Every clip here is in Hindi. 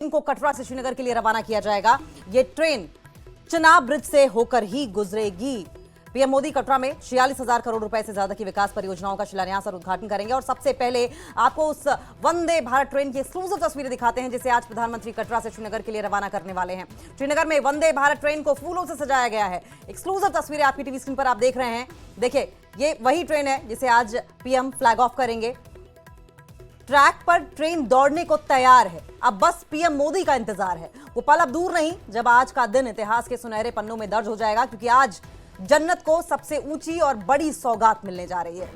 को कटरा से श्रीनगर के लिए रवाना किया जाएगा। ये ट्रेन चिनाब ब्रिज से होकर ही गुजरेगी। पीएम मोदी कटरा में 46,000 करोड़ रुपए से ज्यादा की विकास परियोजनाओं का शिलान्यास और उद्घाटन करेंगे। और सबसे पहले आपको उस वंदे भारत ट्रेन की एक्सक्लूसिव तस्वीरें दिखाते हैं जिसे आज प्रधानमंत्री कटरा से श्रीनगर के लिए रवाना करने वाले हैं। श्रीनगर में वंदे भारत ट्रेन को फूलों से सजाया गया है। एक्सक्लूसिव तस्वीरें आपकी टीवी स्क्रीन पर आप देख रहे हैं। देखिए, ये वही ट्रेन है जिसे आज पीएम फ्लैग ऑफ करेंगे। ट्रैक पर ट्रेन दौड़ने को तैयार है। अब बस पीएम मोदी का इंतजार है। वो पल अब दूर नहीं जब आज का दिन इतिहास के सुनहरे पन्नों में दर्ज हो जाएगा, क्योंकि आज जन्नत को सबसे ऊंची और बड़ी सौगात मिलने जा रही है।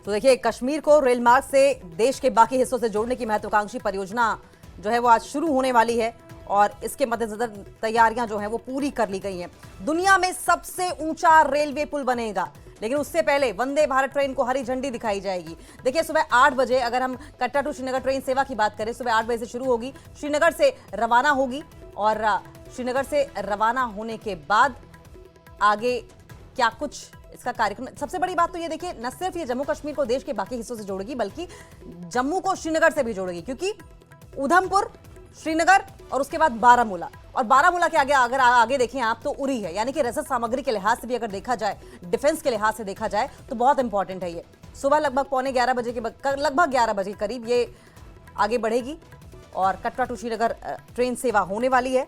तो देखिए, कश्मीर को रेल मार्ग से देश के बाकी हिस्सों से जोड़ने की महत्वाकांक्षी परियोजना जो है वो आज शुरू होने वाली है और इसके मद्देनजर तैयारियां जो हैं वो पूरी कर ली गई हैं। दुनिया में सबसे ऊंचा रेलवे पुल बनेगा, लेकिन उससे पहले वंदे भारत ट्रेन को हरी झंडी दिखाई जाएगी। देखिए, सुबह 8 बजे अगर हम कटरा टू श्रीनगर ट्रेन सेवा की बात करें, सुबह 8 बजे से शुरू होगी, श्रीनगर से रवाना होगी और श्रीनगर से रवाना होने के बाद आगे क्या कुछ इसका कार्यक्रम। सबसे बड़ी बात तो ये देखिए, न सिर्फ ये जम्मू कश्मीर को देश के बाकी हिस्सों से जोड़ेगी, बल्कि जम्मू को श्रीनगर से भी जोड़ेगी, क्योंकि उधमपुर, श्रीनगर और उसके बाद बारामूला, और बारामूला के आगे अगर आगे देखें आप तो उरी है। यानी कि रसद सामग्री के लिहाज से भी अगर देखा जाए, डिफेंस के लिहाज से देखा जाए तो बहुत इंपॉर्टेंट है ये। सुबह लगभग पौने 11 बजे के लगभग 11 बजे के करीब ये आगे बढ़ेगी और कटरा टू श्रीनगर ट्रेन सेवा होने वाली है।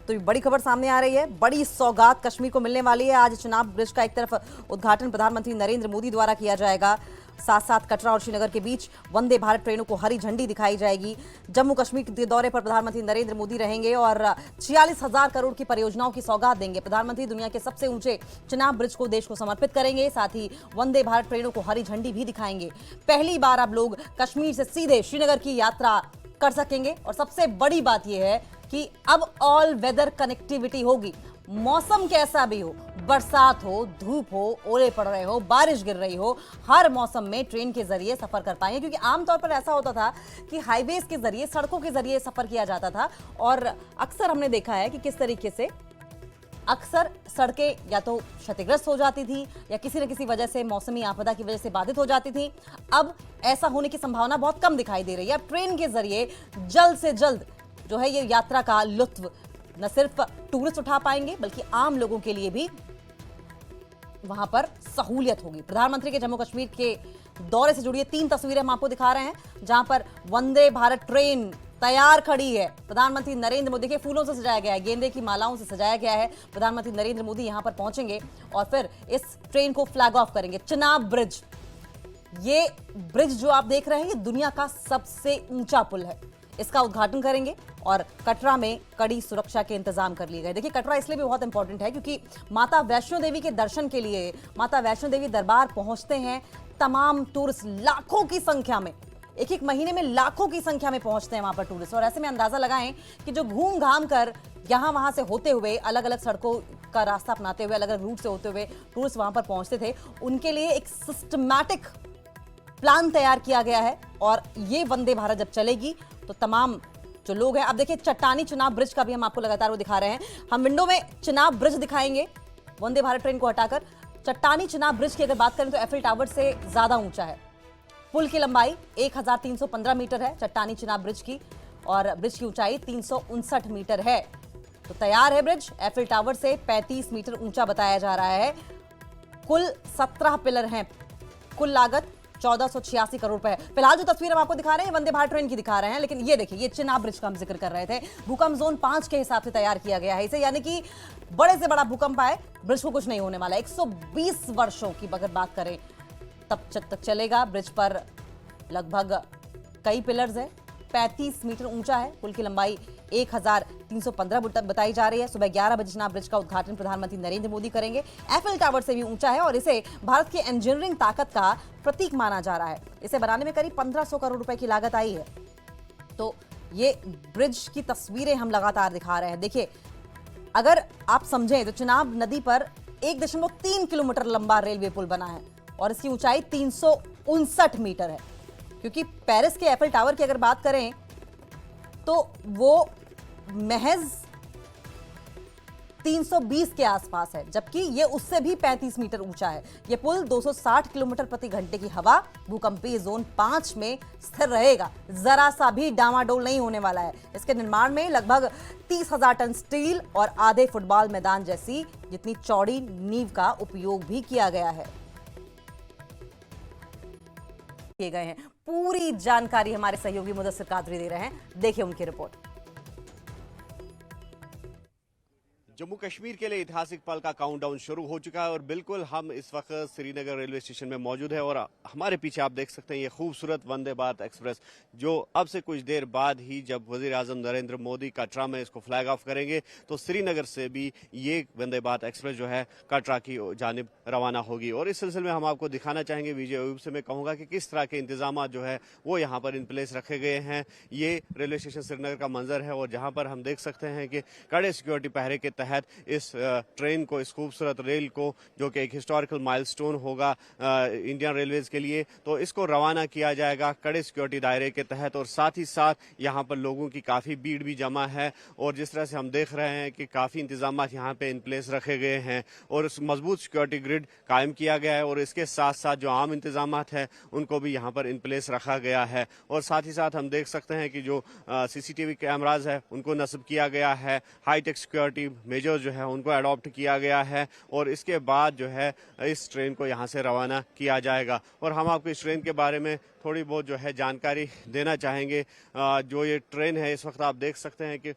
तो ये बड़ी खबर सामने आ रही है। बड़ी सौगात कश्मीर को मिलने वाली है। आज चिनाब ब्रिज का एक तरफ उद्घाटन प्रधानमंत्री नरेंद्र मोदी द्वारा किया जाएगा, साथ साथ कटरा और श्रीनगर के बीच वंदे भारत ट्रेनों को हरी झंडी दिखाई जाएगी। जम्मू कश्मीर के दौरे पर प्रधानमंत्री नरेंद्र मोदी रहेंगे और 46,000 करोड़ की परियोजनाओं की सौगात देंगे। प्रधानमंत्री दुनिया के सबसे ऊंचे चिनाब ब्रिज को देश को समर्पित करेंगे, साथ ही वंदे भारत ट्रेनों को हरी झंडी भी दिखाएंगे। पहली बार अब लोग कश्मीर से सीधे श्रीनगर की यात्रा कर सकेंगे और सबसे बड़ी बात यह है कि अब ऑल वेदर कनेक्टिविटी होगी। मौसम कैसा भी हो, बरसात हो, धूप हो, ओले पड़ रहे हो, बारिश गिर रही हो, हर मौसम में ट्रेन के जरिए सफर कर पाएंगे। क्योंकि आमतौर पर ऐसा होता था कि हाईवेज के जरिए, सड़कों के जरिए सफर किया जाता था और अक्सर हमने देखा है कि किस तरीके से अक्सर सड़कें या तो क्षतिग्रस्त हो जाती थी या किसी न किसी वजह से, मौसमी आपदा की वजह से बाधित हो जाती थी। अब ऐसा होने की संभावना बहुत कम दिखाई दे रही है। अब ट्रेन के जरिए जल्द से जल्द जो है ये यात्रा का लुत्फ न सिर्फ टूरिस्ट उठा पाएंगे, बल्कि आम लोगों के लिए भी वहां पर सहूलियत होगी। प्रधानमंत्री के जम्मू कश्मीर के दौरे से जुड़ी 3 तस्वीरें हम आपको दिखा रहे हैं, जहां पर वंदे भारत ट्रेन तैयार खड़ी है। प्रधानमंत्री नरेंद्र मोदी के फूलों से सजाया गया है, गेंदे की मालाओं से सजाया गया है। प्रधानमंत्री नरेंद्र मोदी यहां पर पहुंचेंगे और फिर इस ट्रेन को फ्लैग ऑफ करेंगे। चिनाब ब्रिज, ये ब्रिज जो आप देख रहे हैं, ये दुनिया का सबसे ऊंचा पुल है। इसका उद्घाटन करेंगे और कटरा में कड़ी सुरक्षा के इंतजाम कर लिए गए। देखिए, कटरा इसलिए भी बहुत इंपॉर्टेंट है क्योंकि माता वैष्णो देवी के दर्शन के लिए माता वैष्णो देवी दरबार पहुंचते हैं तमाम टूरिस्ट, लाखों की संख्या में, एक महीने में लाखों की संख्या में पहुंचते हैं वहां पर टूरिस्ट। और ऐसे में अंदाजा लगाएं कि जो घूम घाम कर यहां वहां से होते हुए, अलग अलग सड़कों का रास्ता अपनाते हुए, अलग अलग रूट से होते हुए टूरिस्ट वहां पर पहुंचते थे, उनके लिए एक सिस्टमैटिक प्लान तैयार किया गया है। और ये वंदे भारत जब चलेगी तो तमाम जो लोग हैं, अब देखिए चट्टानी चिनाब ब्रिज का भी हम आपको लगातार वो दिखा रहे हैं। हम विंडो में चिनाब ब्रिज दिखाएंगे वंदे भारत ट्रेन को हटाकर। चट्टानी चिनाब ब्रिज की अगर बात करें तो एफिल टावर से ज्यादा ऊंचा है। पुल की लंबाई 1315 मीटर है चट्टानी चिनाब ब्रिज की, और ब्रिज की ऊंचाई 359 मीटर है। तो तैयार है ब्रिज, एफिल टावर से 35 मीटर ऊंचा बताया जा रहा है। कुल 17 पिलर हैं। कुल लागत 1486 करोड़ रुपए है। फिलहाल जो तस्वीर हम आपको दिखा रहे हैं वंदे भारत ट्रेन की दिखा रहे हैं, लेकिन ये देखिए, ये चिनाब ब्रिज का हम जिक्र कर रहे थे। भूकंप जोन 5 के हिसाब से तैयार किया गया है इसे, यानी कि बड़े से बड़ा भूकंप आए, ब्रिज को कुछ नहीं होने वाला। 120 वर्षों की अगर बात करें तब तक चलेगा। ब्रिज पर लगभग कई पिलर्स है, 35 मीटर ऊंचा है। पुल की लंबाई 1315 बताई जा रही है। सुबह 11 बजे चिनाब ब्रिज का उद्घाटन प्रधानमंत्री नरेंद्र मोदी करेंगे। एफिल टावर से भी ऊंचा है और इसे भारत की इंजीनियरिंग ताकत का प्रतीक माना जा रहा है। इसे बनाने में करीब 1500 करोड़ रुपए की लागत आई है। तो ये ब्रिज की तस्वीरें हम लगातार दिखा रहे हैं। देखिए, अगर आप समझें तो चिनाब नदी पर 1.3 किलोमीटर लंबा रेलवे पुल बना है और इसकी ऊंचाई 359 मीटर है। क्योंकि पेरिस के एफिल टावर की अगर बात करें तो वो महज 320 के आसपास है, जबकि ये उससे भी 35 मीटर ऊंचा है। ये पुल 260 किलोमीटर प्रति घंटे की हवा भूकंपीय जोन 5 में स्थिर रहेगा, जरा सा भी डामाडोल नहीं होने वाला है। इसके निर्माण में लगभग 30,000 टन स्टील और आधे फुटबॉल मैदान जैसी जितनी चौड़ी नींव का उपयोग भी किया गया है। किए गए हैं। पूरी जानकारी हमारे सहयोगी मुदस्सिर कादरी दे रहे हैं, देखिए उनकी रिपोर्ट। जम्मू कश्मीर के लिए ऐतिहासिक पल का काउंटडाउन शुरू हो चुका है और बिल्कुल हम इस वक्त श्रीनगर रेलवे स्टेशन में मौजूद है और हमारे पीछे आप देख सकते हैं ये खूबसूरत वंदे भारत एक्सप्रेस, जो अब से कुछ देर बाद ही जब वजीर आजम नरेंद्र मोदी कटरा में इसको फ्लैग ऑफ करेंगे तो श्रीनगर से भी ये वंदे भारत एक्सप्रेस जो है कटरा की जानिब रवाना होगी। और इस सिलसिले में हम आपको दिखाना चाहेंगे, विजय अयूब से मैं कहूँगा कि किस तरह के इंतजाम जो है वो यहाँ पर इन प्लेस रखे गए हैं। ये रेलवे स्टेशन श्रीनगर का मंजर है और जहाँ पर हम देख सकते हैं कि कड़े सिक्योरिटी पहरे के इस ट्रेन को, इस खूबसूरत रेल को, जो कि एक हिस्टोरिकल माइलस्टोन होगा इंडियन रेलवेज के लिए, तो इसको रवाना किया जाएगा कड़े सिक्योरिटी दायरे के तहत। और साथ ही साथ यहाँ पर लोगों की काफ़ी भीड़ भी जमा है और जिस तरह से हम देख रहे हैं कि काफ़ी इंतजाम यहाँ पे इन प्लेस रखे गए हैं और मजबूत सिक्योरिटी ग्रिड कायम किया गया है और इसके साथ साथ जो आम इंतजाम है उनको भी यहाँ पर इन प्लेस रखा गया है। और साथ ही साथ हम देख सकते हैं कि जो CCTV कैमराज है उनको नस्ब किया गया है, हाईटेक सिक्योरिटी मेजर्स जो है उनको अडॉप्ट किया गया है और इसके बाद जो है इस ट्रेन को यहाँ से रवाना किया जाएगा। और हम आपको इस ट्रेन के बारे में थोड़ी बहुत जो है जानकारी देना चाहेंगे। जो ये ट्रेन है इस वक्त आप देख सकते हैं कि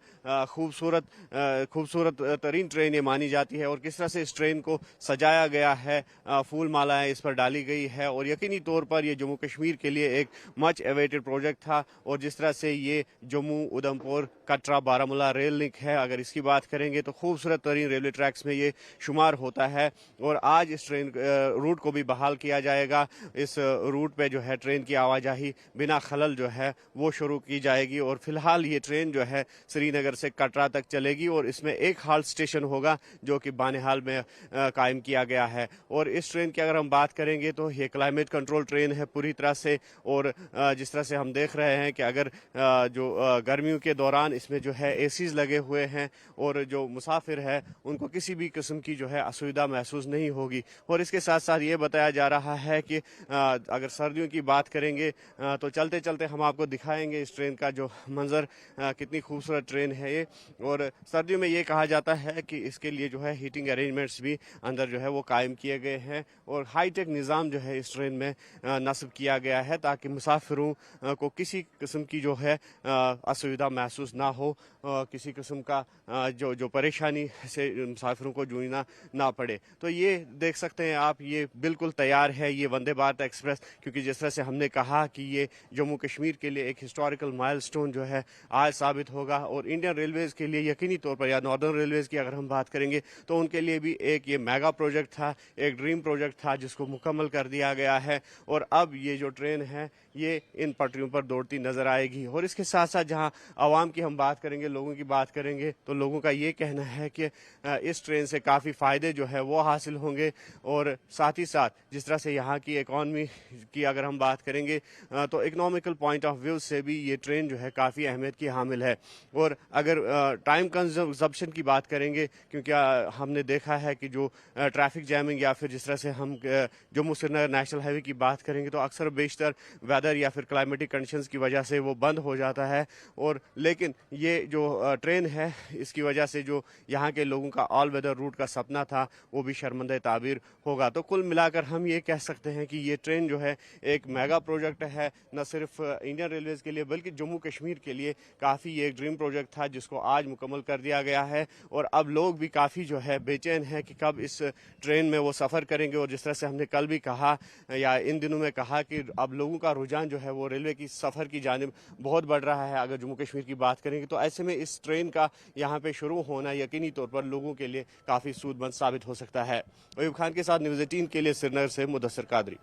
खूबसूरत तरीन ट्रेन ये मानी जाती है और किस तरह से इस ट्रेन को सजाया गया है, फूल मालाएं इस पर डाली गई है और यकीनी तौर पर ये जम्मू कश्मीर के लिए एक मच एवेटेड प्रोजेक्ट था। और जिस तरह से ये जम्मू, उधमपुर, कटरा, बारामूला रेल लिंक है, अगर इसकी बात करेंगे तो खूबसूरत तरीन रेलवे ट्रैक्स में ये शुमार होता है और आज इस ट्रेन रूट को भी बहाल किया जाएगा। इस रूट पे जो है ट्रेन की आवाजाही बिना खलल जो है वो शुरू की जाएगी और फिलहाल ये ट्रेन जो है श्रीनगर से कटरा तक चलेगी और इसमें एक हाल्ट स्टेशन होगा जो कि बानिहाल में कायम किया गया है। और इस ट्रेन की अगर हम बात करेंगे तो ये क्लाइमेट कंट्रोल ट्रेन है पूरी तरह से और जिस तरह से हम देख रहे हैं कि अगर जो गर्मियों के दौरान इसमें जो है ACs लगे हुए हैं और जो मुसाफिर है उनको किसी भी किस्म की जो है असुविधा महसूस नहीं होगी। और इसके साथ साथ ये बताया जा रहा है कि अगर सर्दियों की बात करेंगे तो चलते चलते हम आपको दिखाएंगे इस ट्रेन का जो मंजर, कितनी खूबसूरत ट्रेन है ये। और सर्दियों में ये कहा जाता है कि इसके लिए जो है हीटिंग अरेंजमेंट्स भी अंदर जो है वो कायम किए गए हैं और हाईटेक निज़ाम जो है इस ट्रेन में नस्ब किया गया है ताकि मुसाफिरों को किसी किस्म की जो है असुविधा महसूस ना हो, किसी किस्म का जो परेशानी से मुसाफिरों को जूझना ना पड़े। तो ये देख सकते हैं आप, ये बिल्कुल तैयार है ये वंदे भारत एक्सप्रेस, क्योंकि जिस तरह से हमने कहा कि ये जम्मू कश्मीर के लिए एक हिस्टोरिकल माइलस्टोन जो है आज साबित होगा और इंडियन रेलवेज के लिए यकीनी तौर पर, या नॉर्दर्न रेलवेज की अगर हम बात करेंगे तो उनके लिए भी एक ये मेगा प्रोजेक्ट था, एक ड्रीम प्रोजेक्ट था जिसको मुकम्मल कर दिया गया है। और अब ये जो ट्रेन है ये इन पटरियों पर दौड़ती नजर आएगी। और इसके साथ साथ जहां आवाम की हम बात करेंगे, लोगों की बात करेंगे, तो लोगों का ये कहना है कि इस ट्रेन से काफ़ी फ़ायदे जो है वो हासिल होंगे। और साथ ही साथ जिस तरह से यहाँ की इकॉनमी की अगर हम बात करेंगे तो इकोनॉमिकल पॉइंट ऑफ व्यू से भी ये ट्रेन जो है काफ़ी अहमियत की हामिल है। और अगर टाइम कंजम्पशन की बात करेंगे, क्योंकि हमने देखा है कि जो ट्रैफिक जैमिंग या फिर जिस तरह से हम जम्मू श्रीनगर नेशनल हाईवे की बात करेंगे तो अक्सर बेशतर वेदर या फिर क्लाइमेटिक कंडीशंस की वजह से वो बंद हो जाता है। और लेकिन ये जो ट्रेन है इसकी वजह से जो यहाँ के लोगों का ऑल वेदर रूट का सपना था वो भी शर्मंदा ताबीर होगा। तो कुल मिलाकर हम ये कह सकते हैं कि ये ट्रेन जो है एक मेगा प्रोजेक्ट है, न सिर्फ इंडियन रेलवेज के लिए बल्कि जम्मू कश्मीर के लिए काफ़ी ये एक ड्रीम प्रोजेक्ट था जिसको आज मुकम्मल कर दिया गया है। और अब लोग भी काफ़ी जो है बेचैन है कि कब इस ट्रेन में वो सफ़र करेंगे। और जिस तरह से हमने कल भी कहा या इन दिनों में कहा कि अब लोगों का रुझान जो है वो रेलवे की सफ़र की जानिब बहुत बढ़ रहा है अगर जम्मू कश्मीर की बात करेंगे, तो ऐसे में इस ट्रेन का यहाँ पे शुरू होना यकीनी तौर पर लोगों के लिए काफ़ी सूदमंद साबित हो सकता है। अयूब खान के साथ न्यूज़ 18 के लिए श्रीनगर से मुदस्सिर कादरी।